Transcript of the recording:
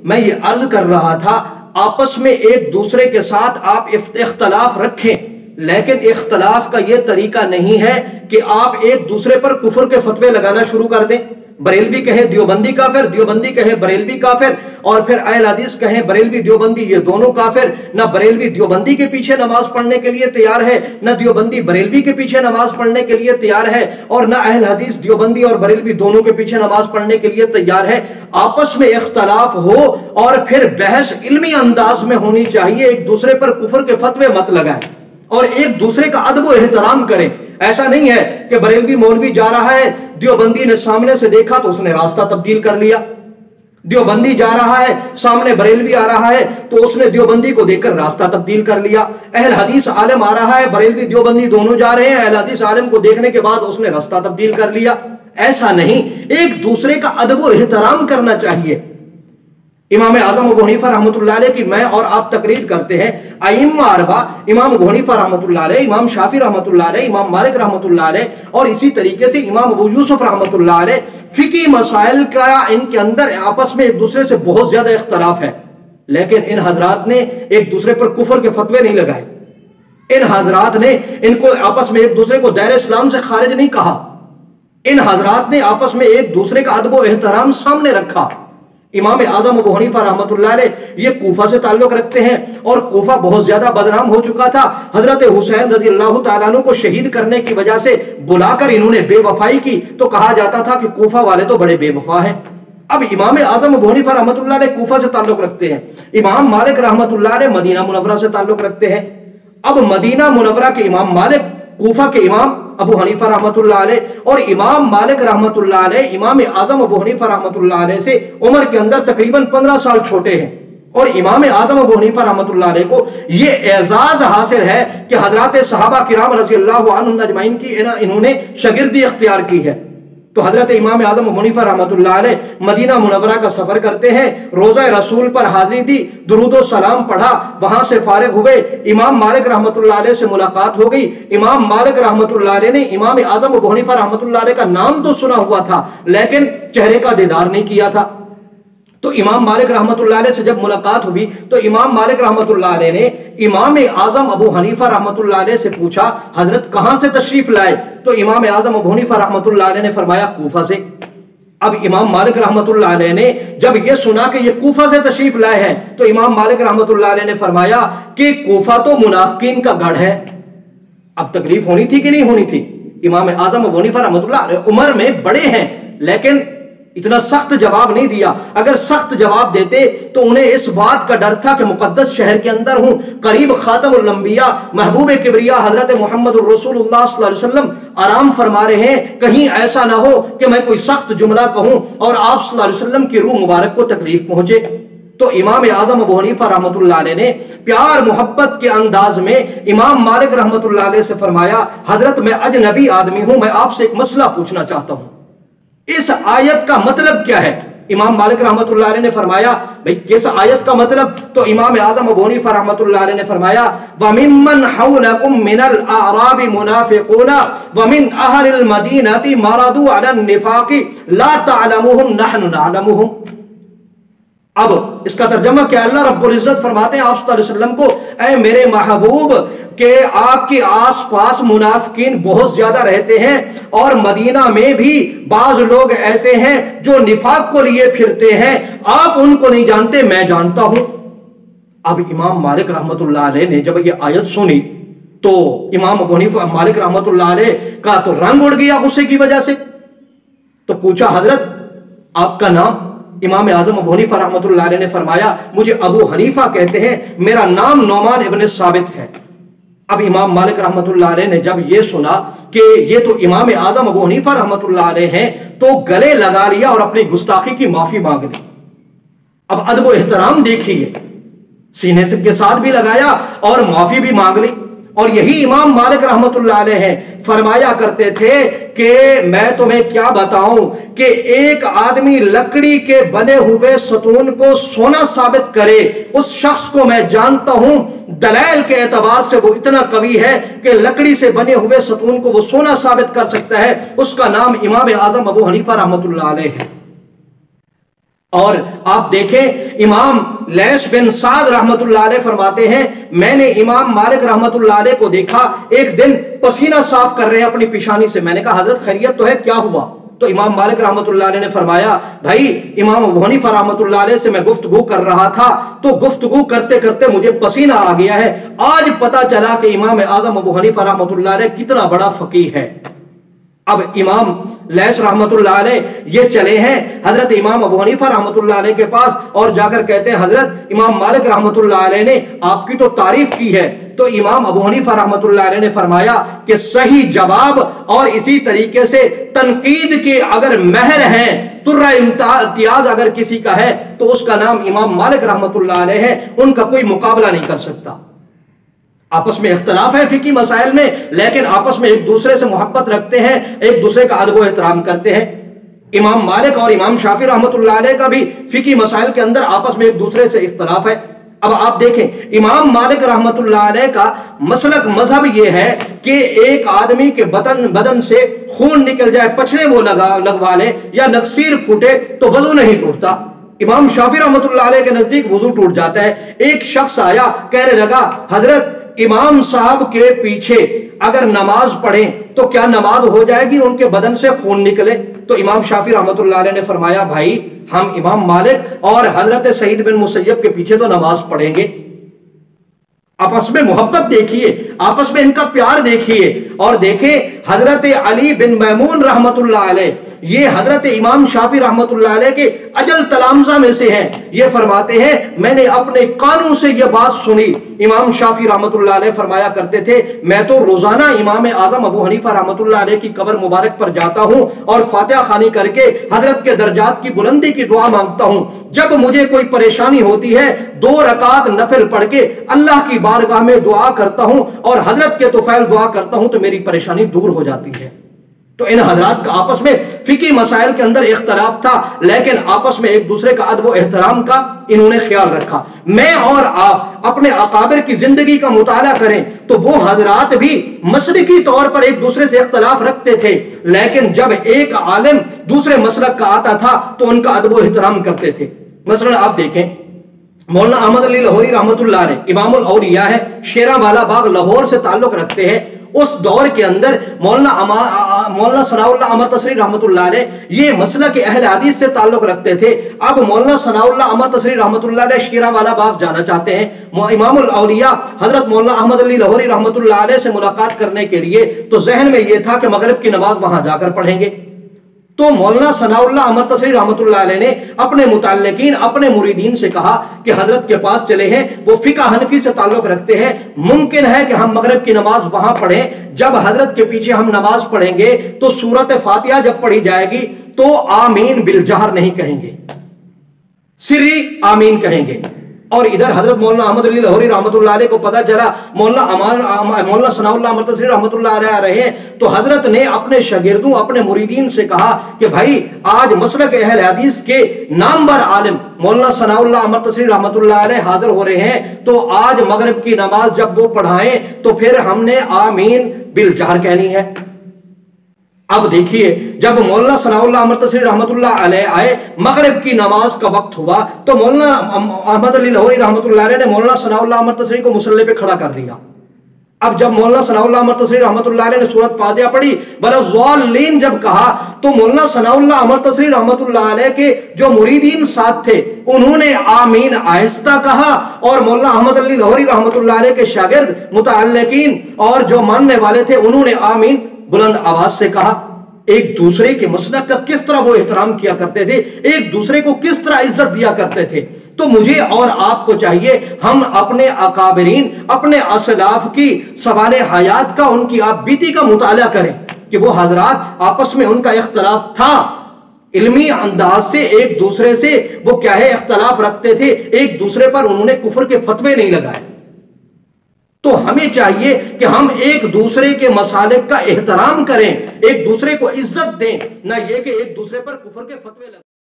میں یہ عرض کر رہا تھا آپس میں ایک دوسرے کے ساتھ آپ اختلاف رکھیں، لیکن اختلاف کا یہ طریقہ نہیں ہے کہ آپ ایک دوسرے پر کفر کے فتوے لگانا شروع کر دیں۔ بریلوی کہے دیوبندی کافر، دیوبندی کہے بریلوی کافر، اور پھر اہل حدیث کہیں بریلوی دیوبندی یہ دونوں کافر۔ نہ بریلوی دیوبندی کے پیچھے نماز پڑھنے کے لیے تیار ہے، نہ دیوبندی بریلوی کے پیچھے نماز پڑھنے کے لیے تیار ہے، اور نہ اہل حدیث دیوبندی اور بریلوی دونوں کے پیچھے نماز پڑھنے کے لیے تیار ہے۔ آپس میں اختلاف ہو اور پھر بحث علمی انداز میں ہونی چاہیے، ایک دوسرے پر کفر کے فتوے مت لگائیں اور ایک دوسرے کا ادب و احترام کریں۔ ایسا نہیں ہے کہ بریلوی مولوی جا رہا ہے، دیوبندی نے سامنے سے دیکھا تو اس نے راستہ تبدیل کر لیا، دیوبندی جا رہا ہے سامنے بریلوی آ رہا ہے تو اس نے دیوبندی کو دیکھ کر راستہ تبدیل کر لیا۔ اہل حدیث عالم آ رہا ہے، بریلوی دیوبندی دونوں جا رہے ہیں، اہل حدیث عالم کو دیکھنے کے بعد اس نے راستہ تبدیل کر لیا۔ ایسا نہیں، ایک دوسرے کا ادب و احترام کرنا چاہیے۔ امام اعظم ابو حنیفہ رحمۃ اللہ علیہ کی میں اور آپ تقریر کرتے ہیں، ائمہ اربعہ امام ابو حنیفہ رحمۃ اللہ علیہ، امام شافعی رحمۃ اللہ علیہ، امام مالک رحمۃ اللہ علیہ، اور اسی طریقے سے امام ابو یوسف رحمۃ اللہ علیہ، فقہی مسائل کا ان کے اندر آپس میں ایک دوسرے سے بہت زیادہ اختلاف ہے، لیکن ان حضرات نے ایک دوسرے پر کفر کے فتوے نہیں لگائے، ان حضرات نے ان کو آپس میں ایک دوسرے کو دائرہ اسلام سے خارج نہیں کہا، ان حضرات نے آپس میں ایک دوسرے کا ادب و احترام سامنے رکھا۔ امام اعظم ابو حنیفہ رحمۃ اللہ علیہ یہ کوفہ سے تعلق رکھتے ہیں، اور کوفہ بہت زیادہ بدنام ہو چکا تھا۔ حضرت حسین رضی اللہ تعالیٰ عنہ کو شہید کرنے کی وجہ سے بلا کر انہوں نے بے وفائی کی تو کہا جاتا تھا کہ کوفہ والے تو بڑے بے وفا ہیں۔ اب امام اعظم ابو حنیفہ رحمۃ اللہ علیہ کوفہ سے تعلق رکھتے ہیں، امام مالک رحمۃ اللہ علیہ مدینہ منورہ سے تعلق رکھتے ہیں۔ اب مدینہ منورہ کے امام مالک، کوفہ کے امام ابو حنیفہ رحمۃ اللہ علیہ، اور امام مالک رحمۃ اللہ علیہ امام اعظم ابو حنیفہ رحمۃ اللہ علیہ سے عمر کے اندر تقریباً 15 سال چھوٹے ہیں، اور امام اعظم ابو حنیفہ رحمۃ اللہ علیہ کو یہ اعزاز حاصل ہے کہ حضرات صحابہ کرام رضی اللہ عنہم اجمعین کی انہوں نے شاگردی اختیار کی ہے۔ تو حضرت امام اعظم ابو حنیفہ رحمۃ اللہ علیہ مدینہ منورہ کا سفر کرتے ہیں، روضہ رسول پر حاضری دی، درود و سلام پڑھا، وہاں سے فارغ ہوئے، امام مالک رحمۃ اللہ علیہ سے ملاقات ہو گئی۔ امام مالک رحمۃ اللہ علیہ نے امام اعظم ابو حنیفہ رحمۃ اللہ علیہ کا نام تو سنا ہوا تھا لیکن چہرے کا دیدار نہیں کیا تھا۔ تو امام مالک رحمۃ اللہ علیہ سے جب ملاقات ہوئی تو امام مالک رحمۃ اللہ علیہ نے امام اعظم ابو حنیفہ رحمۃ اللہ علیہ سے پوچھا، حضرت کہاں سے تشریف لائے؟ تو امام اعظم ابو حنیفہ رحمۃ اللہ علیہ نے فرمایا کوفہ سے۔ اب امام مالک رحمۃ اللہ علیہ نے جب یہ سنا کہ یہ کوفہ سے تشریف لائے ہیں تو امام مالک رحمۃ اللہ علیہ نے فرمایا کہ کوفہ تو منافقین کا گڑھ ہے۔ اب تکلیف ہونی تھی کہ نہیں ہونی تھی؟ امام اعظم ابو حنیفہ رحمۃ اللہ علیہ عمر میں بڑے ہیں لیکن اتنا سخت جواب نہیں دیا۔ اگر سخت جواب دیتے تو انہیں اس بات کا ڈر تھا کہ مقدس شہر کے اندر ہوں، قریب خاتم الانبیاء محبوب کبریا حضرت محمد الرسول اللہ صلی اللہ علیہ وسلم آرام فرما رہے ہیں، کہیں ایسا نہ ہو کہ میں کوئی سخت جملہ کہوں اور آپ صلی اللہ علیہ وسلم کی روح مبارک کو تکلیف پہنچے۔ تو امام اعظم ابو حنیفہ رحمۃ اللہ علیہ نے پیار محبت کے انداز میں امام مالک رحمۃ اللہ علیہ سے فرمایا، حضرت میں اجنبی آدمی ہوں، میں آپ سے ایک مسئلہ پوچھنا چاہتا ہوں، اس آیت کا مطلب کیا ہے؟ امام مالک رحمۃ اللہ علیہ نے فرمایا بھئی کس آیت کا مطلب؟ تو امام اعظم ابو حنیفہ رحمۃ اللہ علیہ نے فرمایا وَمِمَّنْ حَوْلَكُمْ مِنَ الْأَعْرَابِ مُنَافِقُونَ وَمِنْ أَهْلِ الْمَدِينَةِ مَرَضُوا عَلَى النِّفَاقِ لَا تَعْلَمُهُمْ نَحْنُ نَعْلَمُهُمْ۔ اب اس کا ترجمہ کیا؟ اللہ رب العزت فرماتے ہیں آپ صلی اللہ علیہ وسلم کو، اے میرے محبوب کہ آپ کے آس پاس منافقین بہت زیادہ رہتے ہیں اور مدینہ میں بھی بعض لوگ ایسے ہیں جو نفاق کو لیے پھرتے ہیں، آپ ان کو نہیں جانتے، میں جانتا ہوں۔ اب امام مالک رحمۃ اللہ علیہ نے جب یہ آیت سنی تو امام ابو حنیفہ مالک رحمۃ اللہ علیہ کا تو رنگ اڑ گیا غصے کی وجہ سے، تو پوچھا حضرت آپ کا نام؟ امام اعظم ابو حنیفہ رحمۃ اللہ علیہ نے فرمایا مجھے ابو حنیفہ کہتے ہیں، میرا نام نعمان ابن ثابت ہے۔ اب امام مالک رحمۃ اللہ علیہ نے جب یہ سنا کہ یہ تو امام اعظم ابو حنیفہ رحمۃ اللہ علیہ ہیں تو گلے لگا لیا اور اپنی گستاخی کی معافی مانگ لی۔ اب ادب و احترام دیکھیے، سینے سے کے ساتھ بھی لگایا اور معافی بھی مانگ لی۔ اور یہی امام مالک رحمۃ اللہ علیہ ہیں، فرمایا کرتے تھے کہ میں تمہیں کیا بتاؤں کہ ایک آدمی لکڑی کے بنے ہوئے ستون کو سونا ثابت کرے، اس شخص کو میں جانتا ہوں دلائل کے اعتبار سے وہ اتنا قوی ہے کہ لکڑی سے بنے ہوئے ستون کو وہ سونا ثابت کر سکتا ہے، اس کا نام امام اعظم ابو حنیفہ رحمۃ اللہ علیہ ہے۔ اور آپ دیکھیں امام لیث بن سعد رحمت اللہ علیہ فرماتے ہیں میں نے امام مالک رحمت اللہ علیہ کو دیکھا ایک دن پسینہ صاف کر رہے ہیں اپنی پیشانی سے. میں نے کہا حضرت خیریت تو ہے, کیا ہوا؟ تو امام مالک رحمت اللہ علیہ نے فرمایا بھائی امام ابو حنیفہ رحمت اللہ علیہ سے میں گفتگو کر رہا تھا تو گفتگو کرتے کرتے مجھے پسینہ آ گیا ہے. آج پتا چلا کہ امام اعظم ابو حنیفہ رحمت اللہ علیہ کتنا بڑا فقیہ ہے. اب امام لیث رحمت اللہ علیہ یہ چلے ہیں حضرت امام ابو حنیفہ رحمت اللہ علیہ کے پاس اور جا کر کہتے ہیں حضرت امام مالک رحمت اللہ علیہ نے آپ کی تو تعریف کی ہے. تو امام ابو حنیفہ رحمت اللہ علیہ نے فرمایا کہ صحیح جواب اور اسی طریقے سے تنقید کے اگر مہر ہیں ترہ امتیاز اگر کسی کا ہے تو اس کا نام امام مالک رحمت اللہ علیہ ہے. ان کا کوئی مقابلہ نہیں کر سکتا. آپس میں اختلاف ہے فقہی مسائل میں لیکن آپس میں ایک دوسرے سے محبت رکھتے ہیں, ایک دوسرے کا ادب و احترام کرتے ہیں. امام مالک اور امام شافعی رحمت اللہ علیہ کا بھی فقہی مسائل کے اندر آپس میں ایک دوسرے سے اختلاف ہے. اب آپ دیکھیں امام مالک رحمت اللہ علیہ کا مسلک مذہب یہ ہے کہ ایک آدمی کے بدن سے خون نکل جائے, پچھلے وہ لگوا لے یا نکسیر پھوٹے تو وضو نہیں ٹوٹتا. امام شافعی رحمت اللہ علیہ کے نزدیک وضو ٹوٹ جاتا ہے. ایک شخص آیا کہنے لگا حضرت امام صاحب کے پیچھے اگر نماز پڑھیں تو کیا نماز ہو جائے گی ان کے بدن سے خون نکلے؟ تو امام شافعی رحمت اللہ علیہ نے فرمایا بھائی ہم امام مالک اور حضرت سعید بن مسیب کے پیچھے تو نماز پڑھیں گے. آپس میں محبت دیکھیے, آپس میں ان کا پیار دیکھیے. اور دیکھیں حضرت علی بن میمون رحمت اللہ علیہ یہ حضرت امام شافعی رحمت اللہ علیہ کے اجل تلامذہ میں سے ہیں. یہ فرماتے ہیں میں نے اپنے کانوں سے یہ بات سنی. امام شافعی رحمت اللہ علیہ فرمایا کرتے تھے میں تو روزانہ امام اعظم ابو حنیفہ رحمت اللہ علیہ کی قبر مبارک پر جاتا ہوں اور فاتحہ خوانی کر کے حضرت کے درجات کی بلندی کی دعا مانگتا ہوں. جب مجھے کوئی پریشانی ہوتی ہے 2 رکعت نفل پڑھ کے اللہ کی بارگاہ میں دعا کرتا ہوں اور حضرت کے طفیل دعا کرتا ہوں تو میری پریشانی دور ہو جاتی ہے. تو ان حضرات کا آپس میں فقہی مسائل کے اندر اختلاف تھا لیکن آپس میں ایک دوسرے کا ادب و احترام کا انہوں نے خیال رکھا. میں اور آپ اپنے اکابر کی زندگی کا مطالعہ کریں تو وہ حضرات بھی مسلکی طور پر ایک دوسرے سے اختلاف رکھتے تھے لیکن جب ایک عالم دوسرے مسلک کا آتا تھا تو ان کا ادب و احترام کرتے تھے. مثلا آپ دیکھیں مولانا احمد علی لاہوری رحمت اللہ علیہ امام الاولیاء ہے, شیراں والا باغ لاہور سے تعلق رکھتے ہیں. اس دور کے اندر مولانا ثناء اللہ عمر تسری رحمت اللہ علیہ یہ مسلک اہل حدیث سے تعلق رکھتے تھے. اب مولانا ثناء اللہ عمر تسری رحمت اللہ علیہ شیراں والا باغ جانا چاہتے ہیں. امام الاولیاء حضرت مولانا احمد علی لاہوری رحمت اللہ علیہ سے ملاقات کرنے کے لیے تو ذہن میں یہ تھا کہ مغرب کی نماز وہاں جا کر پڑھیں گے. تو مولانا ثناء اللہ عمر تسری رحمت اللہ علیہ نے اپنے متعلقین اپنے مریدین سے کہا کہ حضرت کے پاس چلے ہیں, وہ فقہ حنفی سے تعلق رکھتے ہیں, ممکن ہے کہ ہم مغرب کی نماز وہاں پڑھیں. جب حضرت کے پیچھے ہم نماز پڑھیں گے تو سورت فاتحہ جب پڑھی جائے گی تو آمین بالجہر نہیں کہیں گے, سری آمین کہیں گے. اور ادھر حضرت مولانا احمد علی لاہوری رحمت اللہ علیہ کو پتا چلا مولانا ثناء اللہ عمر تسری رحمت اللہ علیہ آ رہے ہیں تو حضرت نے اپنے شاگردوں اپنے مریدین سے کہا کہ بھائی آج مسلک اہل حدیث کے نامور عالم مولانا ثناء اللہ عمر تسری رحمت اللہ علیہ حاضر ہو رہے ہیں تو آج مغرب کی نماز جب وہ پڑھائیں تو پھر ہم نے آمین بالجہر کہنی ہے. اب دیکھیے جب مولانا ثناء اللہ عمر تسری رحمت اللہ علیہ آئے مغرب کی نماز کا وقت ہوا تو مولانا احمد علی لاہوری رحمت اللہ علیہ نے مولانا ثناء اللہ عمر تسری کو مصلی پہ کھڑا کر دیا. اب جب مولانا ثناء اللہ عمر تسری رحمت اللہ علیہ نے سورت فاتحہ پڑھی وَلَضَّالِّينَ جب کہا تو مولانا ثناء اللہ عمر تسری رحمت اللہ علیہ کے جو مریدین ساتھ تھے انہوں نے آمین آہستہ کہا اور مولانا احمد علی لاہوری رحمت اللہ علیہ کے شاگرد متعلقین اور جو ماننے والے تھے انہوں نے آمین بلند آواز سے کہا. ایک دوسرے کے مسلک کا کس طرح وہ احترام کیا کرتے تھے, ایک دوسرے کو کس طرح عزت دیا کرتے تھے. تو مجھے اور آپ کو چاہیے ہم اپنے اکابرین اپنے اسلاف کی سوال حیات کا ان کی آپ بیتی کا مطالعہ کریں کہ وہ حضرات آپس میں ان کا اختلاف تھا, علمی انداز سے ایک دوسرے سے وہ کیا ہے اختلاف رکھتے تھے, ایک دوسرے پر انہوں نے کفر کے فتوے نہیں لگائے. تو ہمیں چاہیے کہ ہم ایک دوسرے کے مسالک کا احترام کریں, ایک دوسرے کو عزت دیں, نہ یہ کہ ایک دوسرے پر کفر کے فتوے لگائیں.